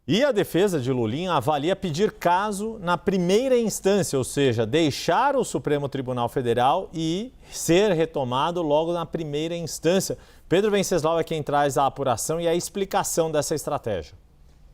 E a defesa de Lulinha avalia pedir caso na primeira instância, ou seja, deixar o Supremo Tribunal Federal e ser retomado logo na primeira instância. Pedro Venceslau é quem traz a apuração e a explicação dessa estratégia.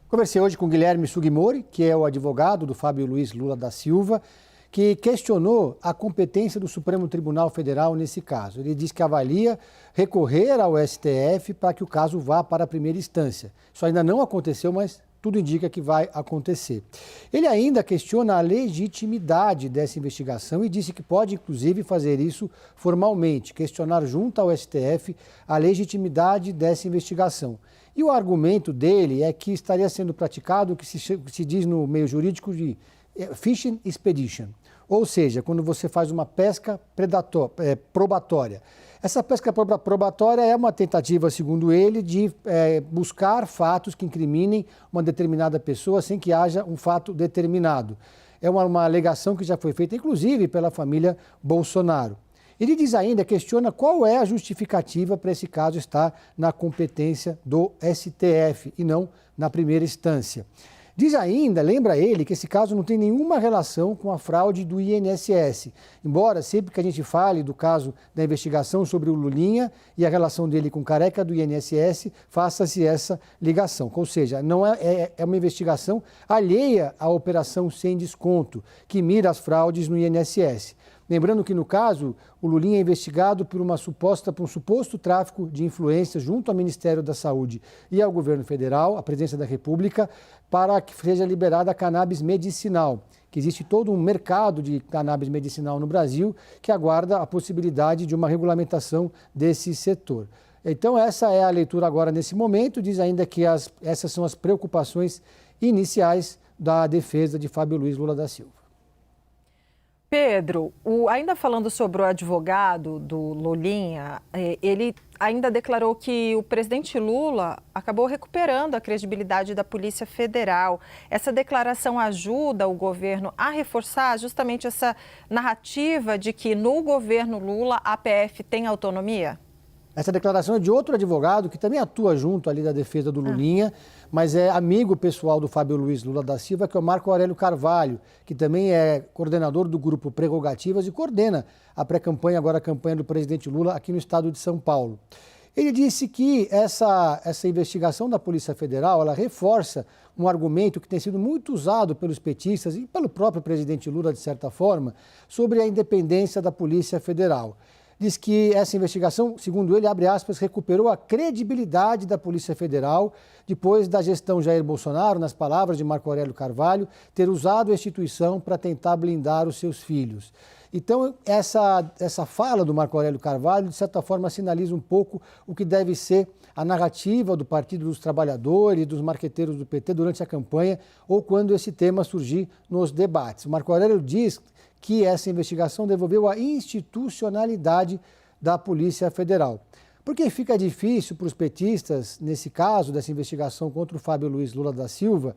Conversei hoje com Guilherme Sugimori, que é o advogado do Fábio Luiz Lula da Silva, que questionou a competência do Supremo Tribunal Federal nesse caso. Ele diz que avalia recorrer ao STF para que o caso vá para a primeira instância. Isso ainda não aconteceu, mas tudo indica que vai acontecer. Ele ainda questiona a legitimidade dessa investigação e disse que pode, inclusive, fazer isso formalmente, questionar junto ao STF a legitimidade dessa investigação. E o argumento dele é que estaria sendo praticado o que se diz no meio jurídico de fishing expedition, ou seja, quando você faz uma pesca probatória. Essa pesca probatória é uma tentativa, segundo ele, de buscar fatos que incriminem uma determinada pessoa sem que haja um fato determinado. É uma alegação que já foi feita, inclusive, pela família Bolsonaro. Ele diz ainda, questiona qual é a justificativa para esse caso estar na competência do STF e não na primeira instância. Diz ainda, lembra ele, que esse caso não tem nenhuma relação com a fraude do INSS. Embora sempre que a gente fale do caso da investigação sobre o Lulinha e a relação dele com Careca do INSS, faça-se essa ligação. Ou seja, não é uma investigação alheia à operação sem desconto, que mira as fraudes no INSS. Lembrando que, no caso, o Lulinha é investigado por um suposto tráfico de influência junto ao Ministério da Saúde e ao governo federal, à presidência da República, para que seja liberada a cannabis medicinal, que existe todo um mercado de cannabis medicinal no Brasil que aguarda a possibilidade de uma regulamentação desse setor. Então, essa é a leitura agora nesse momento. Diz ainda que essas são as preocupações iniciais da defesa de Fábio Luiz Lula da Silva. Pedro, ainda falando sobre o advogado do Lulinha, ele ainda declarou que o presidente Lula acabou recuperando a credibilidade da Polícia Federal. Essa declaração ajuda o governo a reforçar justamente essa narrativa de que no governo Lula a PF tem autonomia? Essa declaração é de outro advogado que também atua junto ali da defesa do Lulinha, mas é amigo pessoal do Fábio Luiz Lula da Silva, que é o Marco Aurélio Carvalho, que também é coordenador do grupo Prerrogativas e coordena a pré-campanha, agora a campanha do presidente Lula aqui no estado de São Paulo. Ele disse que essa investigação da Polícia Federal, ela reforça um argumento que tem sido muito usado pelos petistas e pelo próprio presidente Lula, de certa forma, sobre a independência da Polícia Federal. Diz que essa investigação, segundo ele, abre aspas, recuperou a credibilidade da Polícia Federal depois da gestão Jair Bolsonaro, nas palavras de Marco Aurélio Carvalho, ter usado a instituição para tentar blindar os seus filhos. Então, essa fala do Marco Aurélio Carvalho, de certa forma, sinaliza um pouco o que deve ser a narrativa do Partido dos Trabalhadores e dos marqueteiros do PT durante a campanha ou quando esse tema surgir nos debates. O Marco Aurélio diz que essa investigação devolveu a institucionalidade da Polícia Federal. Porque fica difícil para os petistas, nesse caso dessa investigação contra o Fábio Luiz Lula da Silva,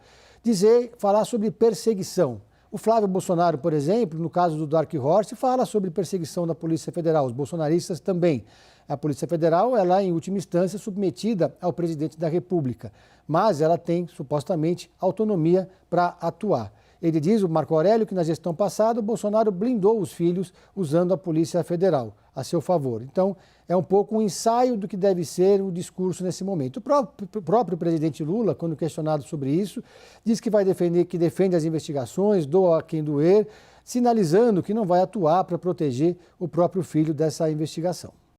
falar sobre perseguição. O Flávio Bolsonaro, por exemplo, no caso do Dark Horse, fala sobre perseguição da Polícia Federal, os bolsonaristas também. A Polícia Federal, ela é, em última instância, submetida ao presidente da República, mas ela tem, supostamente, autonomia para atuar. Ele diz, o Marco Aurélio, que na gestão passada o Bolsonaro blindou os filhos usando a Polícia Federal a seu favor. Então, é um pouco um ensaio do que deve ser o discurso nesse momento. O próprio presidente Lula, quando questionado sobre isso, diz que defende as investigações, doa a quem doer, sinalizando que não vai atuar para proteger o próprio filho dessa investigação.